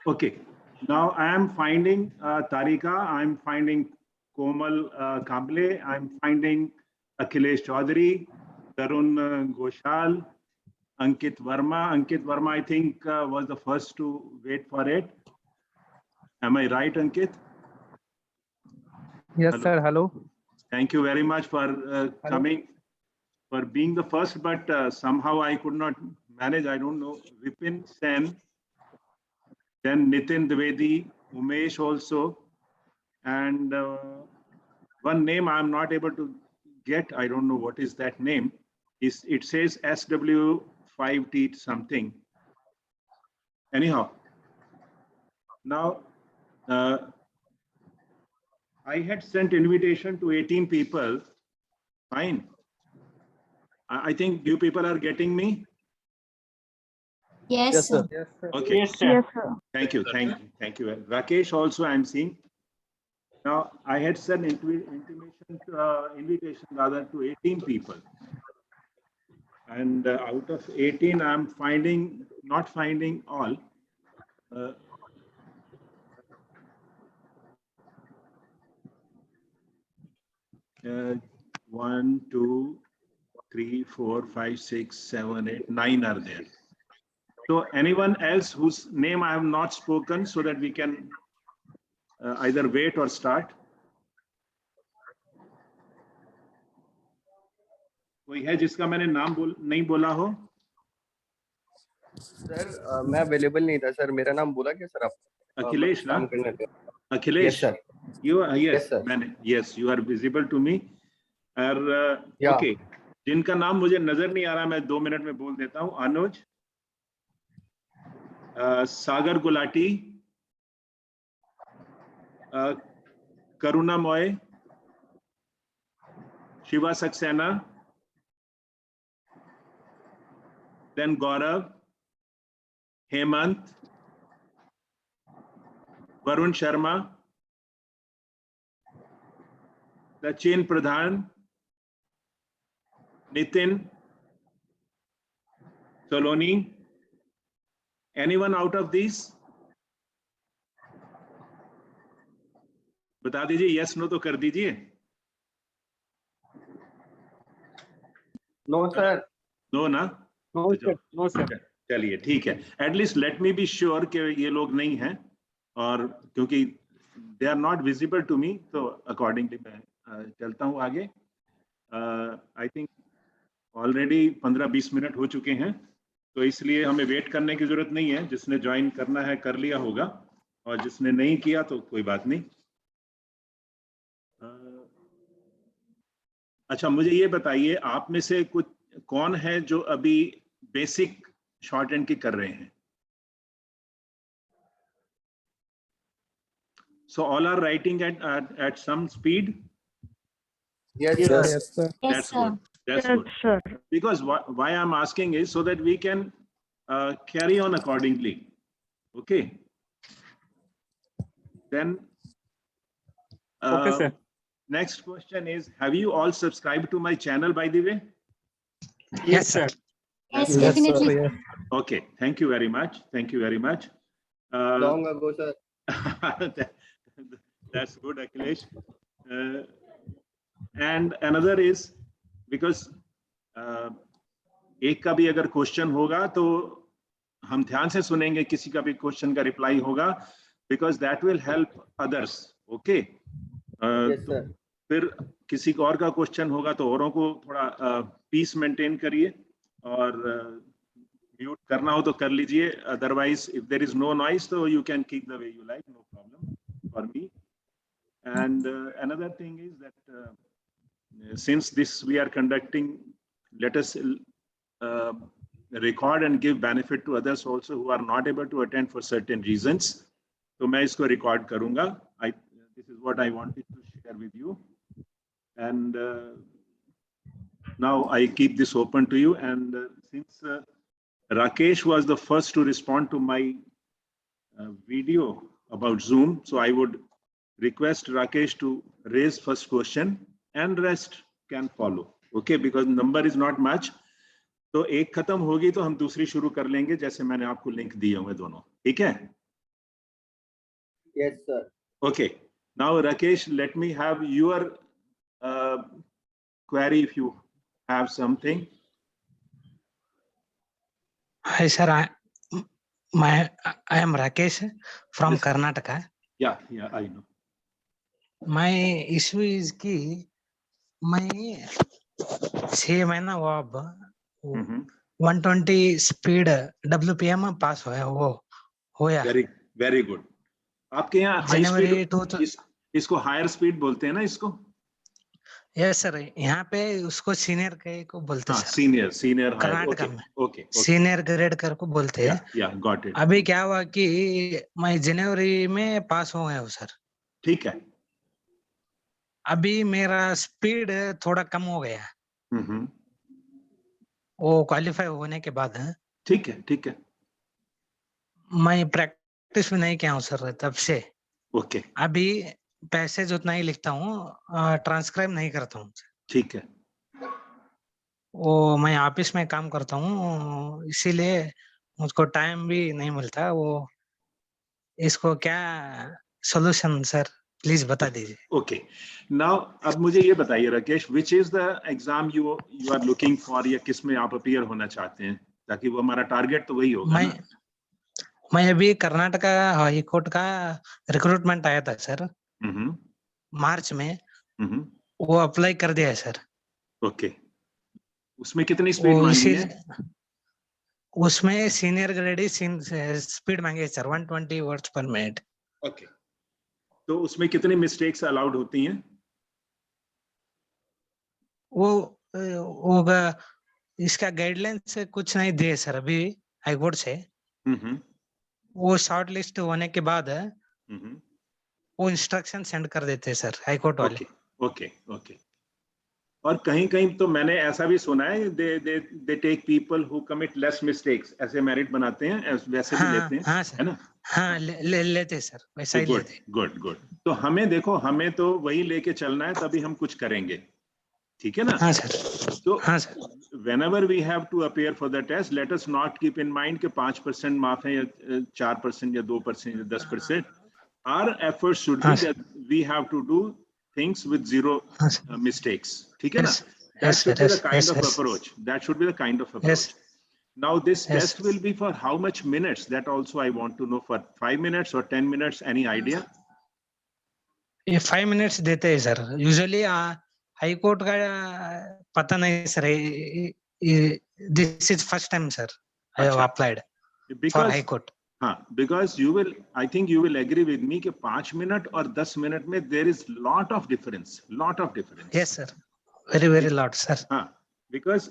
Okay. Now I am finding Tarika. I'm finding Komal Kamble. I'm finding Akhilesh Chaudhary, Tarun Ghoshal, Ankit Verma. Ankit Verma, I think, was the first to wait for it. Am I right, Ankit? Yes, Hello. sir. Hello. Thank you very much for coming, for being the first, but somehow I could not manage. I don't know. Vipin Sen, then Nitin Dwivedi, Umesh also, and one name I'm not able to get. I don't know what is that name. It says SW5T something. Anyhow, now I had sent invitation to 18 people. Fine. I think you people are getting me. Yes, Yes, sir. sir. Yes, sir. Okay. Yes, sir. Yes, sir. Thank you. Thank you. Rakesh also I'm seeing. Now I had sent invitation rather to 18 people. And out of 18, I'm not finding all. 1, 2, 3, 4, 5, 6, 7, 8, 9 are there. So anyone else whose name I have not spoken, so that we can either wait or start? कोई है जिसका मैंने नाम नहीं बोला हो? Sir मैं available नहीं था सर. मेरा नाम बोला क्या सर आप? अखिलेश ना? काम करने पे. Akhilesh, Yes, sir. you are, yes, Yes, sir. yes, you are visible to me. Yeah. Okay, जिनका नाम मुझे नजर नहीं आ रहा, मैं 2 मिनट में बोल देता हूँ. अनुज, सागर गुलाटी, करुणा मॉय, Shiva Saxena, then Gaurav, Hemant, Varun Sharma, Sachin Pradhan, Nitin, Soloni. Anyone out of these? बता दीजिए, yes no तो कर दीजिए. No, sir. No ना? No, sir. No, sir. चलिए ठीक है. At least let me be sure कि ये लोग नहीं हैं, और क्योंकि they are not visible to me, तो accordingly मैं चलता हूँ आगे. I think already 15-20 मिनट हो चुके हैं, तो इसलिए हमें वेट करने की जरूरत नहीं है. जिसने ज्वाइन करना है कर लिया होगा, और जिसने नहीं किया तो कोई बात नहीं. अच्छा, मुझे ये बताइए, आप में से कुछ कौन है जो अभी बेसिक शॉर्ट हैंड की कर रहे हैं? So all are writing at some speed? Yes, Yes, sir. Yes, sir. Yes, That's sir. good. That's Yes, good. sir. Because why I'm asking is so that we can carry on accordingly. Okay. Then Okay, sir. next question is, have you all subscribed to my channel, by the way? Yes, sir. Yes, Yes, definitely. sir. Yes. Okay, thank you very much. Thank you very much. Long ago, sir. That's good, Akhilesh. And another is because एक का भी अगर question होगा तो हम ध्यान से सुनेंगे, किसी का भी क्वेश्चन का रिप्लाई होगा, because that will help others. Okay. Yes, sir. फिर किसी और का क्वेश्चन होगा तो औरों को थोड़ा पीस मेंटेन करिए, और म्यूट करना हो तो कर लीजिए. Otherwise if there is no noise तो you can keep the way you like, no problem for me. And another thing is that since this we are conducting, let us record and give benefit to others also who are not able to attend for certain reasons. तो मैं इसको record करूँगा. This is what I wanted to share with you. And now I keep this open to you. And since Rakesh was the first to respond to my video about Zoom, so I would request Rakesh to raise first question and rest can follow. Okay, because number is not much. तो एक खत्म होगी तो हम दूसरी शुरू कर लेंगे, जैसे मैंने आपको लिंक दिए हुए दोनों. ठीक है? Yes, sir. Okay. Now, Rakesh, let me have your query if you have something. Hi, sir. I am Rakesh from Yes. Karnataka. Yeah, I know. My issue is कि मैं 6 महीना हुआ अब Mm-hmm. 120 स्पीड WPM पास हुआ होया very good. आपके यहाँ high जनवरी speed, इसको हायर स्पीड बोलते हैं ना इसको? यस सर, यहाँ पे उसको सीनियर को बोलते हाँ, सर, सीनियर हायर. कर्नाटका में ओके. सीनियर ग्रेड कर को बोलते हैं. या गॉट इट. अभी क्या हुआ कि मैं जनवरी में पास हो गया हूँ सर. ठीक है. अभी मेरा स्पीड थोड़ा कम हो गया. हम्म. वो क्वालिफाई होने के बाद ठीक है. मैं प्रैक्टिस भी नहीं किया हूँ सर तब से. ओके. अभी पैसेज उतना ही लिखता हूँ, ट्रांसक्राइब नहीं करता हूँ. ठीक है. वो मैं ऑफिस में काम करता हूँ, इसीलिए मुझको टाइम भी नहीं मिलता. वो इसको क्या सॉल्यूशन सर प्लीज बता दीजिए. ओके. नाउ अब मुझे ये बताइए Rakesh, which is the exam you are looking for, या किस में आप अपीयर होना चाहते हैं, ताकि वो हमारा टारगेट तो वही होगा ना. मैं अभी कर्नाटका हाई कोर्ट का रिक्रूटमेंट आया था सर मार्च में. वो अप्लाई कर दिया है सर. ओके. उसमें कितनी स्पीड मांगी है? उसमें सीनियर ग्रेड स्पीड मांगी है sir, 120 words per minute. Okay. तो उसमें कितनी मिस्टेक्स अलाउड होती हैं? वो इसका गाइडलाइन से कुछ नहीं दिए सर अभी हाई कोर्ट से. वो शॉर्ट लिस्ट होने के बाद वो इंस्ट्रक्शन सेंड कर देते हैं सर हाई कोर्ट वाले. ओके. और कहीं तो मैंने ऐसा भी सुना है, they take people who commit less mistakes, ऐसे मेरिट बनाते हैं, वैसे भी लेते हैं. हाँ सर, है ना? हाँ लेते सर, वैसा ही लेते. गुड. तो हमें देखो, हमें तो वही लेके चलना है, तभी हम कुछ करेंगे. ठीक है ना? हाँ सर. तो हाँ sir, whenever we have to appear for the test, let us not keep in mind कि 5% माफ है, या 4% या 2% या 10%. Our efforts should be that we have to do things with zero mistakes. ठीक है ना? That should be the kind of approach. That should be the kind of approach. Now this test will be for how much minutes? That also I want to know. For 5 minutes or 10 minutes? Any idea? ये 5 minutes देते हैं sir. Usually high court का पता नहीं sir. This is first time sir I have applied for high court. हाँ, because you will, I think you will agree with me कि 5 minute और 10 minute में there is lot of difference. Yes sir, very lot sir. हाँ, because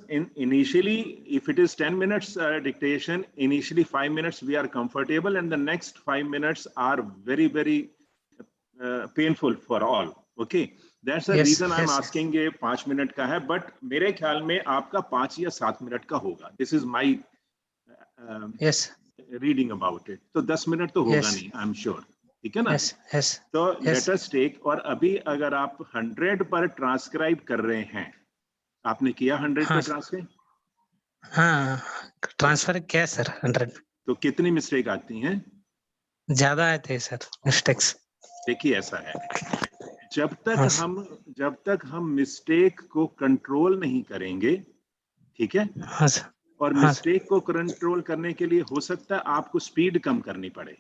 initially if it is 10 minutes dictation, initially 5 minutes we are comfortable, and the next 5 minutes are very painful for all. Okay, that's the reason I'm asking ये 5 minute का है, but मेरे ख्याल में आपका 5 या 7 minute का होगा. This is my reading about it. तो 10 मिनट तो होगा नहीं, I'm sure. ठीक है ना? तो let us take, और अभी अगर आप 100 पर ट्रांसक्राइब कर रहे हैं, आपने किया 100 पर ट्रांसक्राइब? हाँ, ट्रांसफर किया सर 100. तो कितनी मिस्टेक आती हैं? ज्यादा आते हैं सर मिस्टेक्स. देखिए ऐसा है, जब तक हम मिस्टेक को कंट्रोल नहीं करेंगे, ठीक है, और मिस्टेक को कंट्रोल करने के लिए हो सकता है आपको स्पीड कम करनी पड़े.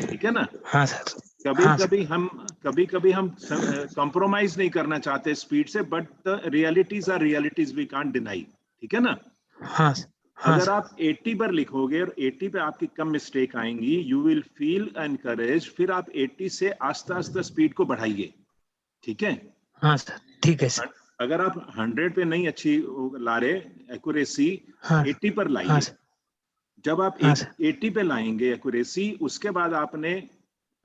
ठीक है ना? हाँ सर. कभी हम कॉम्प्रोमाइज नहीं करना चाहते स्पीड से, but the realities are realities, we can't deny. ठीक है ना? हाँ. अगर आप 80 पर लिखोगे और 80 पे आपकी कम मिस्टेक आएंगी, यू विल फील एनकरेज. फिर आप 80 से आस्ते स्पीड को बढ़ाइए. ठीक है? हाँ सर, ठीक है सर. अगर आप 100 पे नहीं अच्छी ला रहे एक्यूरेसी, 80 पर लाइए. जब आप 80 पे लाएंगे एक्यूरेसी, उसके बाद आपने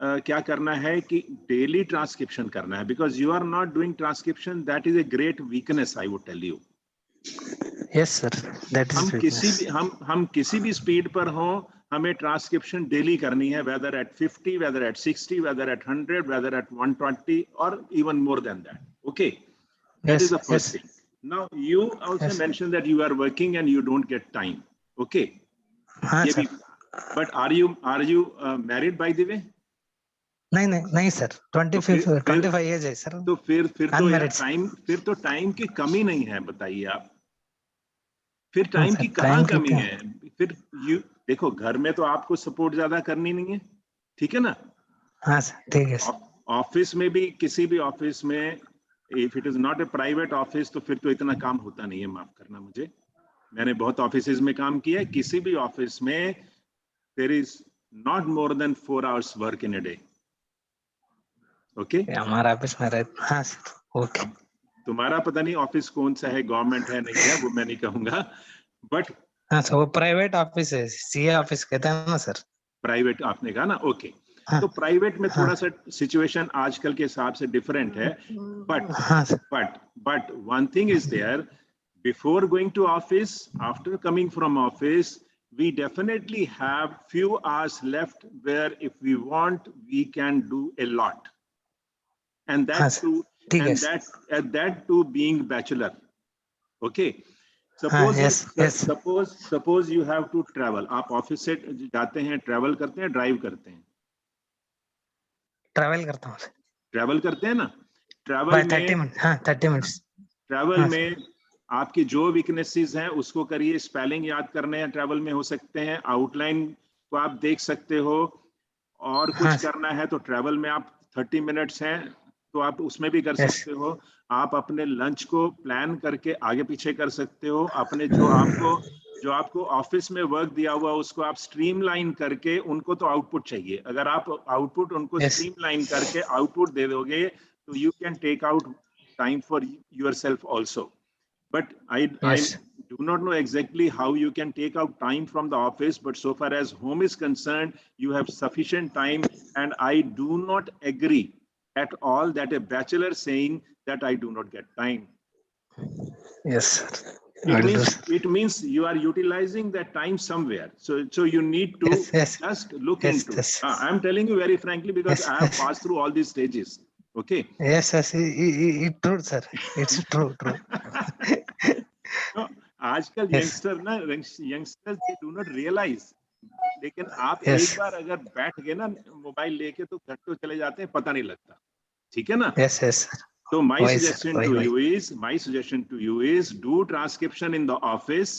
क्या करना है कि डेली ट्रांसक्रिप्शन करना है. Because you are not doing transcription, that is a great weakness, I would tell you. Yes sir, that is हम किसी भी स्पीड पर हो, हमें ट्रांसक्रिप्शन डेली करनी है, whether at 50, whether at 60, whether at 100, whether at 120, और even more than that. Okay, that is the first thing. Now you also mentioned that you are working and you don't get time. Okay. हाँ sir. But are you married by the way? नहीं sir, तो 25 as है sir. तो फिर तो यार Unmarried, time की कमी नहीं है, बताइए आप। फिर टाइम सर की कहाँ टाइम की कमी क्या? है? फिर यू देखो, घर में तो आपको सपोर्ट ज्यादा करनी नहीं है, ठीक है ना? हाँ सर, ठीक है सर। ऑफिस में भी, किसी भी ऑफिस में, if it is not a private office, तो फिर तो इतना काम होता नहीं है, माफ करना मुझे। मैंने बहुत ऑफिस में काम किया है, किसी भी ऑफिस में there is not more than 4 hours work in a day. Okay, हमारा ऑफिस में रहता, हाँ सर, ओके। अब तुम्हारा पता नहीं ऑफिस कौन सा है, गवर्नमेंट है नहीं है, वो मैं नहीं कहूंगा, बट हाँ सर, वो प्राइवेट ऑफिस है, सीए ऑफिस कहते हैं ना सर। प्राइवेट आपने कहा ना, ओके। हाँ तो प्राइवेट में हाँ थोड़ा सा सिचुएशन आजकल के हिसाब से डिफरेंट है, बट हाँ sir, but one thing is there, before going to office, after coming from office, we definitely have few hours left where if we want, we can do a lot. And हाँ that sir, too, ठीक है and sir. that too being bachelor. Okay. हाँ, Suppose yes yes, suppose you have to travel. आप office से जाते हैं, travel करते हैं, ड्राइव करते हैं? ट्रैवल करता हूँ सर। ट्रेवल करते हैं ना? ट्रेवल बाय 30 में, मिनट, हाँ 30 मिनट्स। ट्रेवल हाँ में आपकी जो वीकनेसेस हैं उसको करिए, स्पेलिंग याद करने हैं ट्रेवल में हो सकते हैं, आउटलाइन को आप देख सकते हो, और कुछ हाँ करना है तो ट्रेवल में आप 30 मिनट्स हैं तो आप उसमें भी कर यस सकते हो। आप अपने लंच को प्लान करके आगे पीछे कर सकते हो। अपने जो आपको ऑफिस में वर्क दिया हुआ उसको आप स्ट्रीमलाइन करके, उनको तो आउटपुट चाहिए, अगर आप आउटपुट उनको यस स्ट्रीमलाइन करके आउटपुट दे दोगे तो you can take out time for yourself also. But I yes do not know exactly how you can take out time from the office, but so far as home is concerned, you have sufficient time, and I do not agree at all that a bachelor saying that I do not get time. Yes sir, It means you are utilizing that time somewhere. So you need to yes yes just look yes into. Yes I'm telling you very frankly because yes I have yes passed through all these stages. Okay. Yes yes, it true sir, it's true true. तो आजकल yes youngsters they do not realise, लेकिन आप yes एक बार अगर बैठ गए ना mobile लेके तो घंटों चले जाते हैं, पता नहीं लगता, ठीक है ना? यस यस सर, तो वही सर, वही वही। my suggestion to you is do transcription in the office.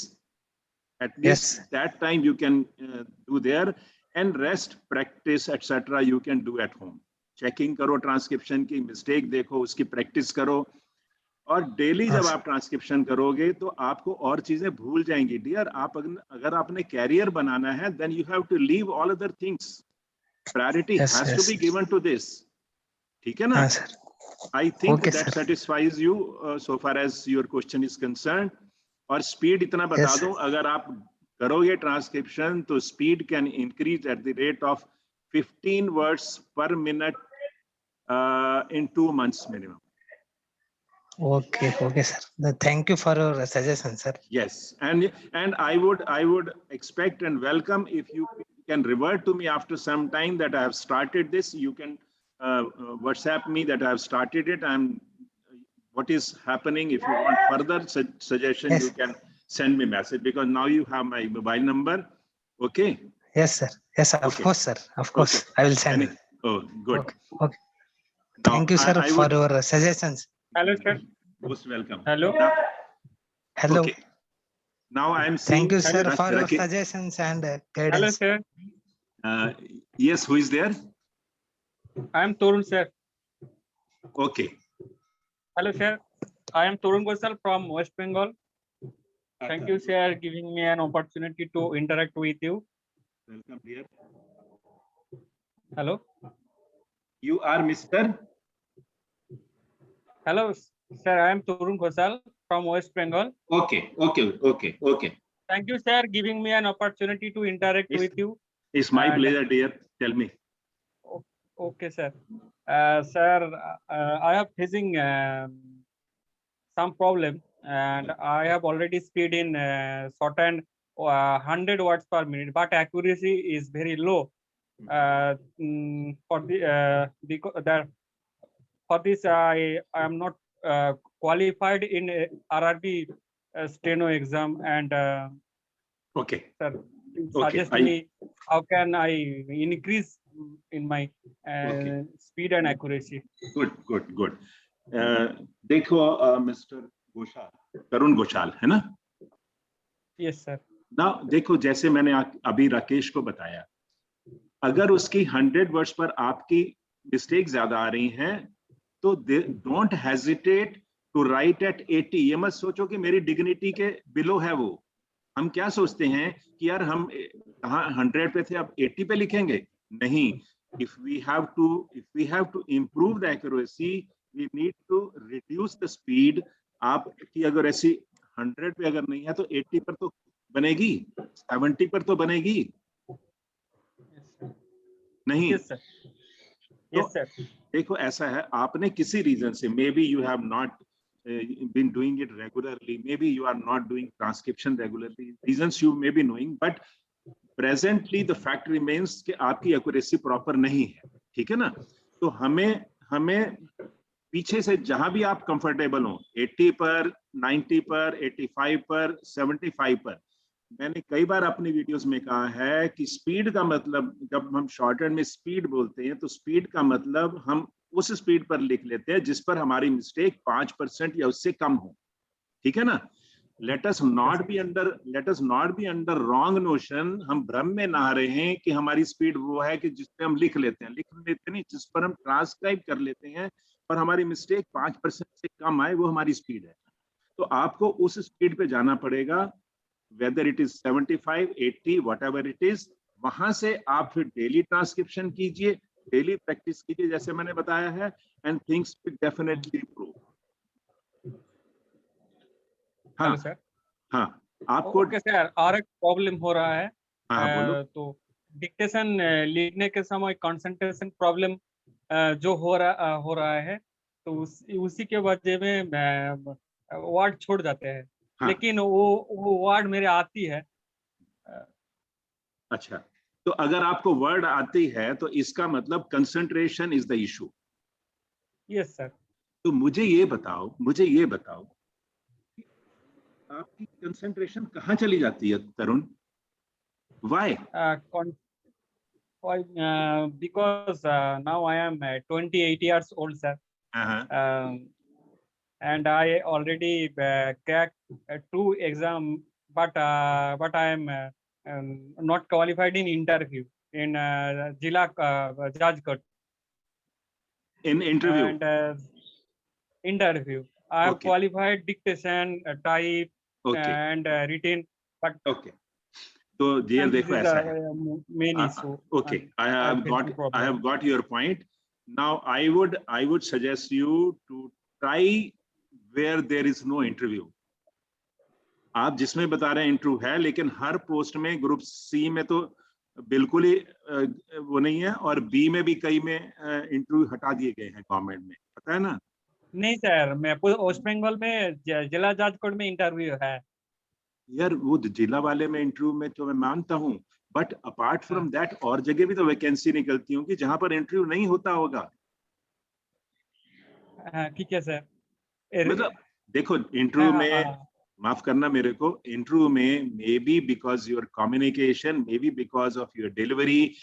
At yes least that time you can do there, and rest practice etc you can do at home. Checking करो transcription की, mistake देखो, उसकी practice करो, और daily हाँ जब sir, आप transcription करोगे तो आपको और चीजें भूल जाएंगी डियर। आप अगर आपने कैरियर बनाना है, then you have to leave all other things, priority yes has to yes, be given to this, ठीक है ना? हाँ sir, I think okay that sir, satisfies you so far as your question is concern. और speed इतना बता yes दूं, अगर आप करोगे ट्रांसक्रिप्शन तो speed can increase at the rate of 15 words per minute in 2 months minimum. okay sir, thank you for your suggestion sir. Yes, and I would expect and welcome if you can revert to me after some time that I have started this. You can WhatsApp me that I have started it. What is happening. If you want further suggestion, Yes. you can send me message, because now you have my mobile number. Okay. Yes sir, yes of Okay. course sir, of course, Okay. I will send. Oh, good. Okay. Now, Thank you sir I for would your suggestions. Hello, sir. most welcome. Hello. Now, Hello. okay. Now I am seeing. Thank you sir Hello. for your Okay. suggestions and Hello, guidance. sir. Yes, who is there? I am Torun, sir. Okay. Hello, sir. I am Torun Gosal from West Bengal. Thank you, sir, giving me an opportunity to interact with you. Welcome, dear. Hello. You are Mr. Hello, sir. I am Torun Gosal from West Bengal. Okay. Thank you, sir, giving me an opportunity to interact Yes. with you. It's my And- pleasure, dear. Tell me. Okay, sir. Sir, I am facing some problem, and I have already speed in shorthand 100 words per minute, but accuracy is very low. For this, I am not qualified in RRB steno exam, and Okay. sir, Okay, suggest me how can I increase in my speed and accuracy. Good. देखो mister Ghoshal, तरुण घोषाल है ना? Yes, sir. ना देखो, जैसे मैंने अभी राकेश को बताया, अगर उसकी 100 वर्ड्स पर आपकी मिस्टेक ज्यादा आ रही हैं तो don't hesitate to write at 80. ये मत सोचो कि मेरी डिग्निटी के बिलो है वो. हम क्या सोचते हैं कि यार हम कहाँ 100 पे थे, अब 80 पे लिखेंगे. नहीं. if we have to improve the accuracy, we need to reduce the speed. आपकी अगर ऐसी 100 पे अगर नहीं है तो 80 पर तो बनेगी, 70 पर तो बनेगी नहीं. Yes, sir. Yes, sir. देखो ऐसा है, आपने किसी रीजन से, may be you have not been doing it regularly, maybe you are not doing transcription regularly, reasons you may be knowing, but presently the fact remains कि आपकी accuracy proper नहीं है. ठीक है ना? तो हमें पीछे से जहां भी आप कंफर्टेबल हो, 80 पर, 90 पर, 85 पर, 75 पर, मैंने कई बार अपनी वीडियोस में कहा है कि स्पीड का मतलब, जब हम शॉर्टहैंड में स्पीड बोलते हैं तो स्पीड का मतलब हम उस स्पीड पर लिख लेते हैं जिस पर हमारी मिस्टेक 5% या उससे कम हो. ठीक है ना? Let us not be under wrong notion. हम भ्रम में ना रहे हैं कि हमारी स्पीड वो है कि जिस पे हम लिख लेते नहीं, जिस पर हम ट्रांसक्राइब कर लेते हैं पर हमारी मिस्टेक 5% से कम आए, वो हमारी स्पीड है. तो आपको उस स्पीड पे जाना पड़ेगा, whether it is 75, 80, whatever it is. वहां से आप फिर डेली ट्रांसक्रिप्शन कीजिए, डेली प्रैक्टिस कीजिए जैसे मैंने बताया है, and things will definitely improve. हाँ सर. हाँ, आपको ओके सर, और एक प्रॉब्लम हो रहा है. हाँ बोलो. तो डिक्टेशन लिखने के समय कंसंट्रेशन प्रॉब्लम जो हो रहा है, तो उसी के वजह में वर्ड छोड़ जाते हैं. हाँ. लेकिन वो वर्ड मेरे आती है. अच्छा, तो अगर आपको वर्ड आती है तो इसका मतलब concentration is the issue. Yes sir. तो मुझे ये बताओ आपकी कंसंट्रेशन कहाँ चली जाती है तरुण? Why? Because now I am 28 years old, sir. And I already cracked 2 exams, but I am not qualified in interview in Jila Jajkot. In interview? And interview. I have qualified dictation, type, and written. But okay. So dear, देखो ऐसा है. Main issue. Okay, I have got your point. Now I would suggest you to try where there is no interview. आप जिसमें बता रहे हैं interview है, लेकिन हर पोस्ट में ग्रुप सी में तो बिल्कुल ही वो नहीं है, और बी में भी कई में इंटरव्यू हटा दिए गए हैं गवर्नमेंट में, पता है ना? नहीं सर, मैं वेस्ट बंगाल में जिला जाजकोट में इंटरव्यू है. यार वो जिला वाले में इंटरव्यू में तो मैं मानता हूँ, बट अपार्ट फ्रॉम दैट और जगह भी तो वैकेंसी निकलती होंगी जहां पर इंटरव्यू नहीं होता होगा. ठीक है सर. मतलब देखो, इंटरव्यू में, माफ करना मेरे को, इंटरव्यू में maybe because your communication, maybe because of your delivery,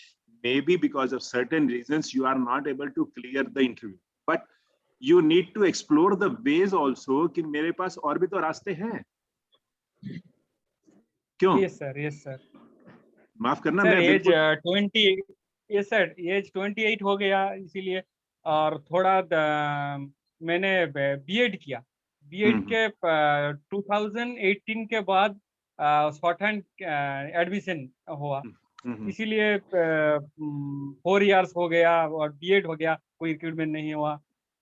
maybe because of certain reasons you are not able to clear the interview, but you need to explore the ways also कि मेरे पास और भी तो रास्ते हैं. क्यों? Yes sir. माफ करना, सर, मैं एज 20, यस सर, एज 28 हो गया, इसीलिए. और थोड़ा मैंने बीएड किया. बीएड के 2018 के बाद शॉर्टहैंड एडमिशन हुआ, इसीलिए 4 इयर्स हो गया और बीएड हो गया, कोई रिक्रूटमेंट नहीं हुआ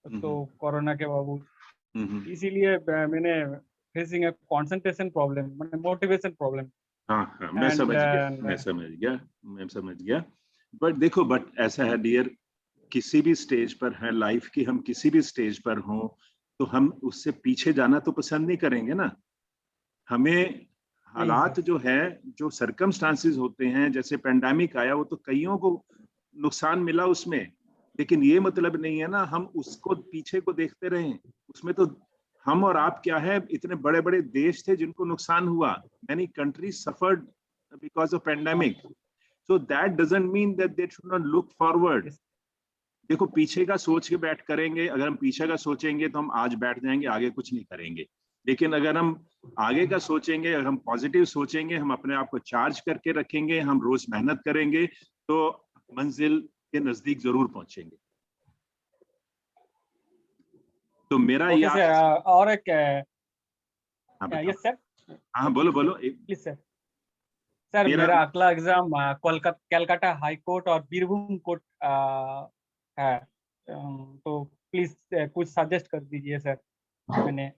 तो कोरोना के बावजूद. इसीलिए मैंने फेसिंग अ कंसंट्रेशन प्रॉब्लम, मोटिवेशन प्रॉब्लम. हाँ, मैं समझ गया. बट देखो, बट ऐसा है डियर, किसी भी स्टेज पर है लाइफ की, हम किसी भी स्टेज पर हों तो हम उससे पीछे जाना तो पसंद नहीं करेंगे ना. हमें हालात जो है, जो सर्कमस्टांसेस होते हैं, जैसे पेंडेमिक आया, वो तो कईयों को नुकसान मिला उसमें, लेकिन ये मतलब नहीं है ना हम उसको पीछे को देखते रहें. उसमें तो हम और आप क्या है, इतने बड़े बड़े देश थे जिनको नुकसान हुआ. Many countries suffered because of pandemic. So that doesn't mean that they should not look forward. देखो पीछे का सोच के बैठ करेंगे, अगर हम पीछे का सोचेंगे तो हम आज बैठ जाएंगे, आगे कुछ नहीं करेंगे। लेकिन अगर हम आगे का सोचेंगे, अगर हम पॉजिटिव सोचेंगे, हम अपने आप को चार्ज करके रखेंगे, हम रोज मेहनत करेंगे, तो मंजिल के नजदीक जरूर पहुंचेंगे। तो मेरा ओके ये सर, और एक हाँ यस सर, हाँ बोलो बोलो। Please sir. सर मेरा मेरा अगला एग्जाम कलकत्ता हाई कोर्ट और बीरभूम कोर्ट है, तो प्लीज कुछ सजेस्ट कर दीजिए सर। मैंने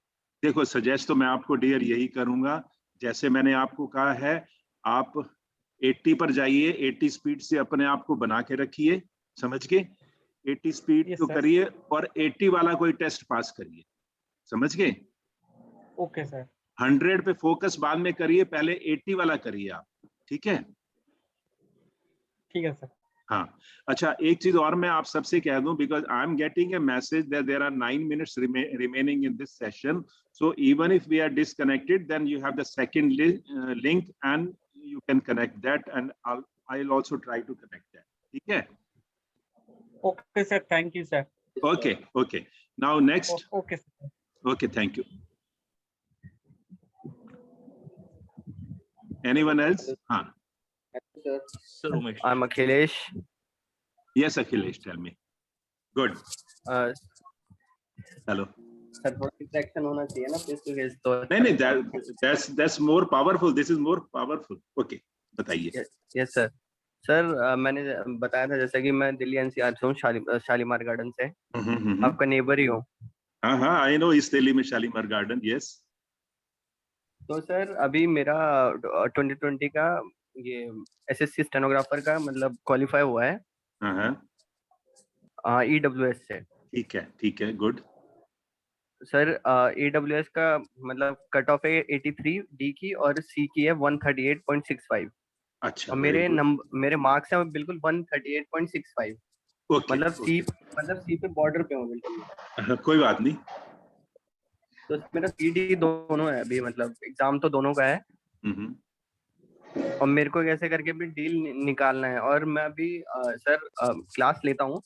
देखो सजेस्ट तो मैं आपको डियर यही करूंगा, जैसे मैंने आपको कहा है, आप 80 पर जाइए, 80 स्पीड से अपने आप को बना के रखिए, समझ के 80 स्पीड Yes, तो sir. करिए, और 80 वाला कोई टेस्ट पास करिए, समझ गए। Okay sir. 100 पे फोकस बाद में करिए, पहले 80 वाला करिए आप, ठीक है। ठीक है सर। हाँ अच्छा, एक चीज और मैं आप सबसे कह दूं, because I am getting a message that there are 9 minutes remaining in this session, so even if we are disconnected, then you have the second link and you can connect that, and I'll also try to connect that, ठीक है। Okay sir, thank you sir. Okay, now next. Okay sir. Okay, thank you. Anyone else? हाँ, Sir, I'm Akhilesh. yes Akhilesh, tell me. Good, Uh, hello. Sir थोड़ा interaction होना चाहिए ना face to face तो। नहीं, that's more powerful, this is more powerful. Okay, बताइए। Yes sir. Sir मैंने बताया था जैसे कि मैं दिल्ली एनसीआर से हूँ, शालीमार गार्डन से। आपका नेबर ही हूँ। हाँ, आई नो, इस दिल्ली में शालीमार गार्डन, यस। तो सर अभी मेरा 2020 का ये एसएससी स्टेनोग्राफर का मतलब क्वालिफाई हुआ है। हाँ, ईडब्ल्यूएस से। ठीक है, गुड। सर ईडब्ल्यूएस का मतलब कट ऑफ है 83 डी की और सी की है 138.65। अच्छा, और मेरे मार्क्स हैं बिल्कुल 138.65। मतलब सी पे बॉर्डर पे हूँ बिल्कुल। कोई बात नहीं। तो मेरा पीडी दोनों है अभी, मतलब एग्जाम तो दोनों का है। और मेरे को कैसे करके भी डील निकालना है। और मैं अभी सर क्लास लेता हूँ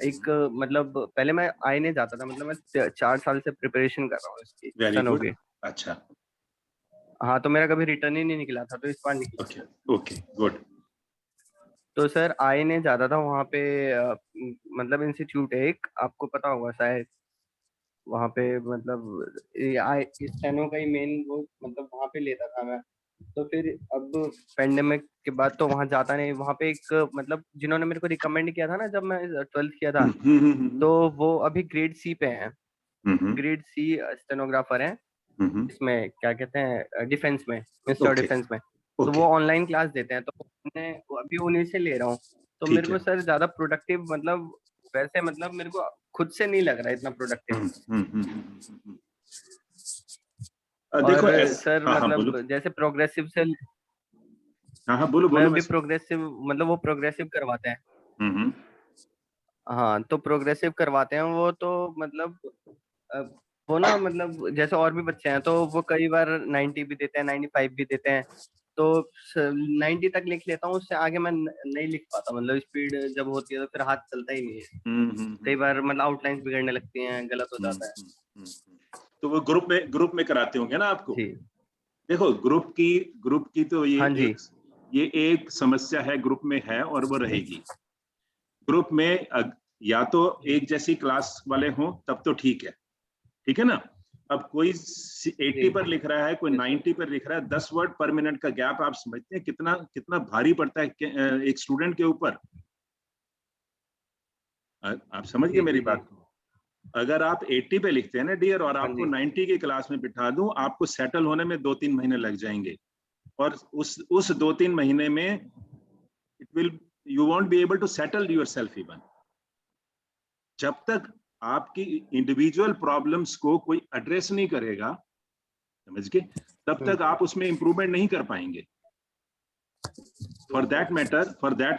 एक, मतलब पहले मैं आई नहीं जाता था, मतलब मैं 4 साल से प्रिपरेशन कर रहा हूँ इसकी। वेरी गुड, अच्छा। हाँ, तो मेरा कभी रिटर्न ही नहीं निकला था, तो इस बार निकला। Okay, good. तो सर आई नहीं जाता था वहाँ पे, मतलब इंस्टीट्यूट है एक, आपको पता होगा शायद, वहाँ पे मतलब स्टेनो का ही मेन वो, मतलब वहाँ पे लेता था मैं। तो फिर अब पेंडेमिक के बाद तो वहाँ जाता नहीं। वहाँ पे एक मतलब जिन्होंने मेरे को रिकमेंड किया था ना जब मैं 12th किया था, तो वो अभी ग्रेड सी पे हैं। ग्रेड सी स्टेनोग्राफर हैं इसमें, क्या कहते हैं, डिफेंस में, मिनिस्टर डिफेंस में। तो वो ऑनलाइन क्लास देते हैं, तो मैं अभी उन्हीं से ले रहा हूँ। तो मेरे को सर ज्यादा प्रोडक्टिव, मतलब वैसे मतलब मेरे को खुद से नहीं लग रहा है इतना प्रोडक्टिव। देखो और सर मतलब जैसे प्रोग्रेसिव से बोलो मैं अभी प्रोग्रेसिव, मतलब वो प्रोग्रेसिव करवाते हैं। हाँ, तो प्रोग्रेसिव करवाते हैं वो, तो मतलब वो ना, मतलब जैसे और भी बच्चे हैं तो वो कई बार 90 भी देते हैं, 95 भी देते हैं। तो 90 तक लिख लेता हूँ, उससे आगे मैं नहीं लिख पाता। मतलब स्पीड जब होती है तो फिर हाथ चलता ही नहीं है। कई बार मतलब आउटलाइंस बिगड़ने लगती हैं, गलत हो जाता है। तो वो ग्रुप में कराते होंगे ना आपको? जी। देखो ग्रुप की तो हाँ जी। ये एक समस्या है, ग्रुप में है और वो रहेगी। ग्रुप में या तो एक जैसी क्लास वाले हों तब तो ठीक है ना। अब कोई 80 पर लिख रहा है, कोई 90 पर लिख रहा है, 10 वर्ड पर मिनट का गैप, आप समझते हैं कितना भारी पड़ता है एक स्टूडेंट के ऊपर। आप समझ गए मेरी बात को? अगर आप 80 पे लिखते हैं ना डियर, और आपको 90 की क्लास में बिठा दूं, आपको सेटल होने में 2-3 महीने लग जाएंगे। और उस 2-3 महीने में you won't be able to settle yourself even. जब तक आपकी इंडिविजुअल प्रॉब्लम्स को कोई एड्रेस नहीं करेगा, समझ के, तब तक आप उसमें इंप्रूवमेंट नहीं कर पाएंगे। फॉर दैट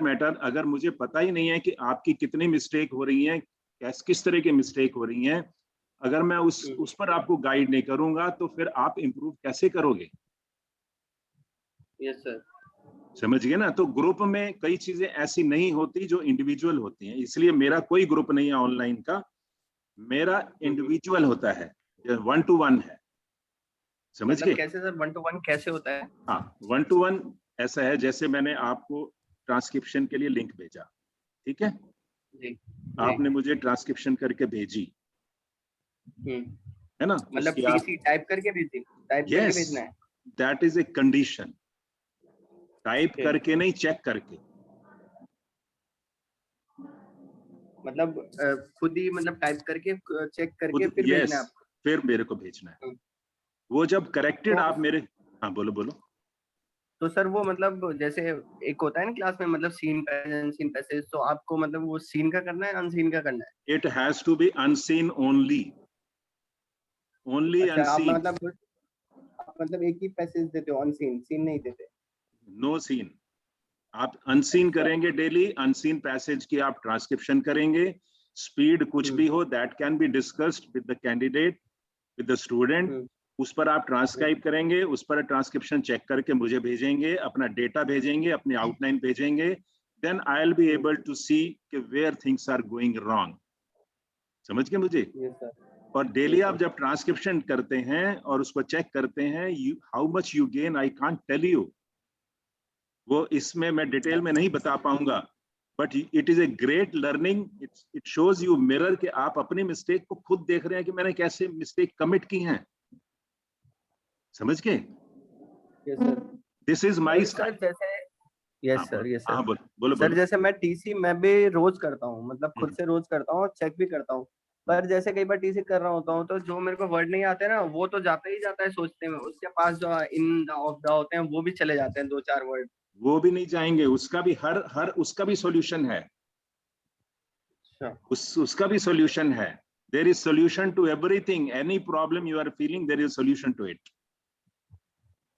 मैटर अगर मुझे पता ही नहीं है कि आपकी कितनी मिस्टेक हो रही हैं, किस तरह की मिस्टेक हो रही हैं, अगर मैं उस पर आपको गाइड नहीं करूंगा, तो फिर आप इंप्रूव कैसे करोगे? Yes sir. समझ गए ना? तो ग्रुप में कई चीजें ऐसी नहीं होती जो इंडिविजुअल होती हैं, इसलिए मेरा कोई ग्रुप नहीं है ऑनलाइन का, मेरा इंडिविजुअल होता है, 1 to 1 है। समझ मतलब गए? कैसे सर 1 to 1 कैसे होता है? हाँ, 1 to 1 ऐसा है जैसे मैंने आपको ट्रांसक्रिप्शन के लिए लिंक भेजा, ठीक है? जी आपने मुझे ट्रांसक्रिप्शन करके भेजी, है ना? मतलब उसकी आप टीसी टाइप करके भेजी, टाइप करके यस, भेजना है। That is a condition. Type Okay. करके नहीं, चेक करके। मतलब खुद ही मतलब टाइप करके चेक करके खुद, फिर यस, भेजना है आपको। फिर मेरे को भेजना है। हम्म। वो जब करेक्टेड तो आप मेरे, हाँ बोलो बोलो। तो सर वो मतलब जैसे एक होता है ना क्लास में मतलब सीन पैसेज अनसीन पैसेज, तो आपको मतलब वो सीन का करना है अनसीन का करना है? It has to be unseen only, only अच्छा आप अनसीन, मतलब एक ही पैसेज देते हो, अनसीन सीन नहीं देते? No scene. आप अनसीन अच्छा। करेंगे डेली, अनसीन पैसेज की आप ट्रांसक्रिप्शन करेंगे। स्पीड कुछ भी हो, that can be discussed with the candidate, with the student. उस पर आप ट्रांसक्राइब करेंगे, उस पर ट्रांसक्रिप्शन चेक करके मुझे भेजेंगे, अपना डेटा भेजेंगे, अपनी आउटलाइन भेजेंगे, then I will be able to see कि where things are going wrong. समझ गए मुझे? Yes sir. और डेली आप जब ट्रांसक्रिप्शन करते हैं और उसको चेक करते हैं, how much you gain I can't tell you, वो इसमें मैं डिटेल में नहीं बता पाऊंगा, but it is a great learning. It shows you mirror कि आप अपनी मिस्टेक को खुद देख रहे हैं कि मैंने कैसे मिस्टेक कमिट की हैं। समझ गए? Yes sir. This is my sir style. जैसे यस सर, यस हाँ सर। बोलो बोलो सर बोलो। जैसे मैं टीसी मैं भी रोज करता हूँ, मतलब खुद से रोज करता हूँ और चेक भी करता हूँ। पर जैसे कई बार टीसी कर रहा होता हूँ तो जो मेरे को वर्ड नहीं आते ना, वो तो जाता ही जाता है सोचने में, उसके पास जो इन द ऑफ द होते हैं वो भी चले जाते हैं 2-4 वर्ड। वो भी नहीं जाएंगे, उसका भी हर उसका भी सॉल्यूशन है। अच्छा। उसका भी सॉल्यूशन है। There is solution to everything, any problem you are feeling, there is solution to it,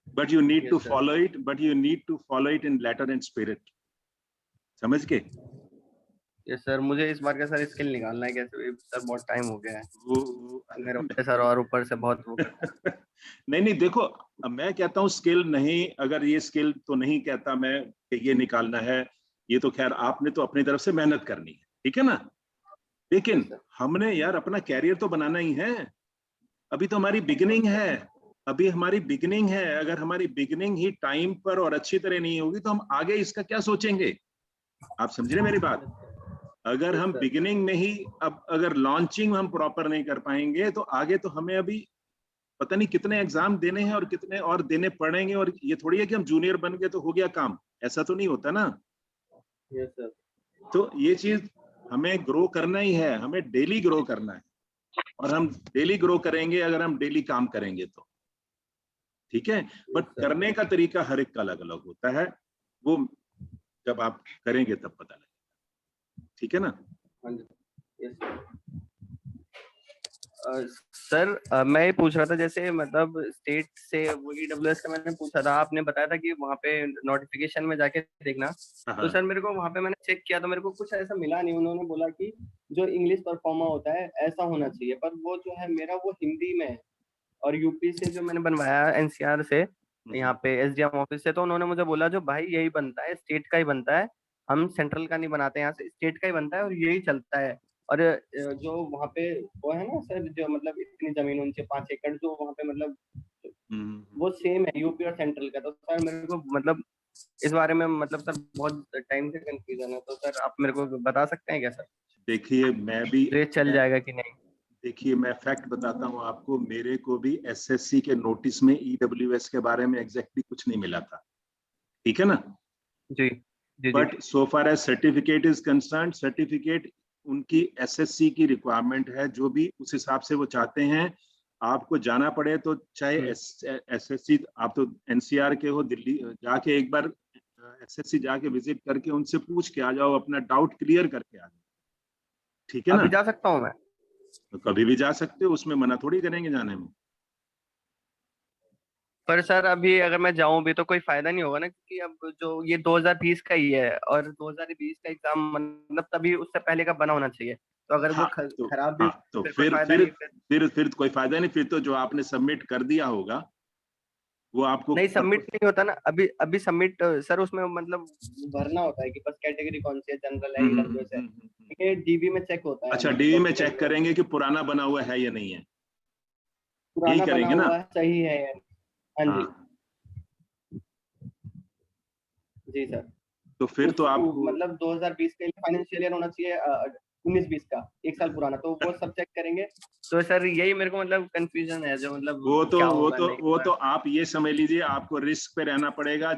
but you need to Yes, sir. Follow it, but you need to follow it in letter and spirit. समझ के? Yes sir, मुझे इस बार का sir skill निकालना है कैसे sir, बहुत time हो गया है वो घर वाले सर, और ऊपर से बहुत वो करते हैं। नहीं नहीं, देखो, अब मैं कहता हूँ स्किल नहीं, अगर ये स्किल तो नहीं कहता मैं कि ये निकालना है, ये तो खैर आपने तो अपनी तरफ से मेहनत करनी है, ठीक है ना? लेकिन हमने यार अपना कैरियर तो बनाना ही है। अभी तो हमारी बिगिनिंग है, अभी हमारी बिगिनिंग है। अगर हमारी बिगिनिंग ही टाइम पर और अच्छी तरह नहीं होगी तो हम आगे इसका क्या सोचेंगे? आप समझ रहे मेरी बात? अगर हम बिगिनिंग में ही, अब अगर लॉन्चिंग हम प्रॉपर नहीं कर पाएंगे तो आगे तो हमें अभी पता नहीं कितने एग्जाम देने हैं और कितने और देने पड़ेंगे। और ये थोड़ी है कि हम जूनियर बन गए तो हो गया काम, ऐसा तो नहीं होता ना। Yes sir. तो ये चीज हमें ग्रो करना ही है, हमें डेली ग्रो करना है, और हम डेली ग्रो करेंगे अगर हम डेली काम करेंगे तो, ठीक है? बट करने का तरीका हर एक का अलग अलग होता है, वो जब आप करेंगे तब पता लगेगा, ठीक है ना? हाँ जी। यस सर, मैं ये पूछ रहा था जैसे मतलब स्टेट से वो EWS का मैंने पूछा था, आपने बताया था कि वहाँ पे नोटिफिकेशन में जाके देखना। तो सर मेरे को वहाँ पे मैंने चेक किया तो मेरे को कुछ ऐसा मिला नहीं। उन्होंने बोला कि जो इंग्लिश परफॉर्मा होता है ऐसा होना चाहिए, पर वो जो है मेरा वो हिंदी में है। और यूपी से जो मैंने बनवाया NCR से, यहाँ पे SDM ऑफिस से, तो उन्होंने मुझे बोला जो भाई यही बनता है, स्टेट का ही बनता है, हम सेंट्रल का नहीं बनाते, यहाँ से स्टेट का ही बनता है और यही चलता है। और जो वहाँ पे वो है ना सर, जो मतलब इतनी जमीन उनसे 5 एकड़ जो वहाँ पे मतलब वो सेम है यूपी और सेंट्रल का। तो सर मेरे को मतलब इस बारे में मतलब सर बहुत टाइम से कंफ्यूजन है, तो सर आप मेरे को बता सकते हैं क्या सर? देखिए मैं भी, ये चल जाएगा कि नहीं? देखिए मैं फैक्ट बताता हूँ आपको, मेरे को भी SSC के नोटिस में EWS के बारे में एग्जैक्टली कुछ नहीं मिला था, ठीक है ना? जी जी। But so far as certificate is concern, certificate उनकी SSC की रिक्वायरमेंट है, जो भी उस हिसाब से वो चाहते हैं। आपको जाना पड़े तो चाहे SSC, आप तो NCR के हो, दिल्ली जाके एक बार SSC जाके विजिट करके उनसे पूछ के आ जाओ, अपना डाउट क्लियर करके आ जाओ, ठीक है ना? अभी जा सकता हूँ मैं? तो कभी भी जा सकते हो, उसमें मना थोड़ी करेंगे जाने में। पर सर अभी अगर मैं जाऊं भी तो कोई फायदा नहीं होगा ना, क्योंकि अब जो ये 2020 का ही है और 2020 का एग्जाम मतलब तभी उससे पहले का बना होना चाहिए। तो अगर वो हाँ तो, खराब भी, हाँ तो फिर कोई फायदा नहीं। फिर कोई फायदा नहीं। फिर तो जो आपने सबमिट कर दिया होगा वो आपको नहीं सबमिट नहीं होता ना अभी अभी सबमिट सर उसमें मतलब भरना होता है कि बस कैटेगरी कौन सी है जनरल है ईडब्ल्यूएस है ठीक है डीबी में चेक होता है अच्छा डीवी में चेक करेंगे कि पुराना बना हुआ है या नहीं है, पुराना यही बना करेंगे ना? हुआ है सही है या नहीं। हाँ जी हाँ जी सर तो फिर तो आप मतलब 2020 के लिए फाइनेंशियल ईयर होना चाहिए 19-20 का 1 साल पुराना तो वो सब चेक करेंगे तो सर यही मेरे को मतलब कंफ्यूजन है जो मतलब क्या होगा नहीं वो होगा। तो आप ये समझ लीजिए आपको रिस्क पे रहना पड़ेगा।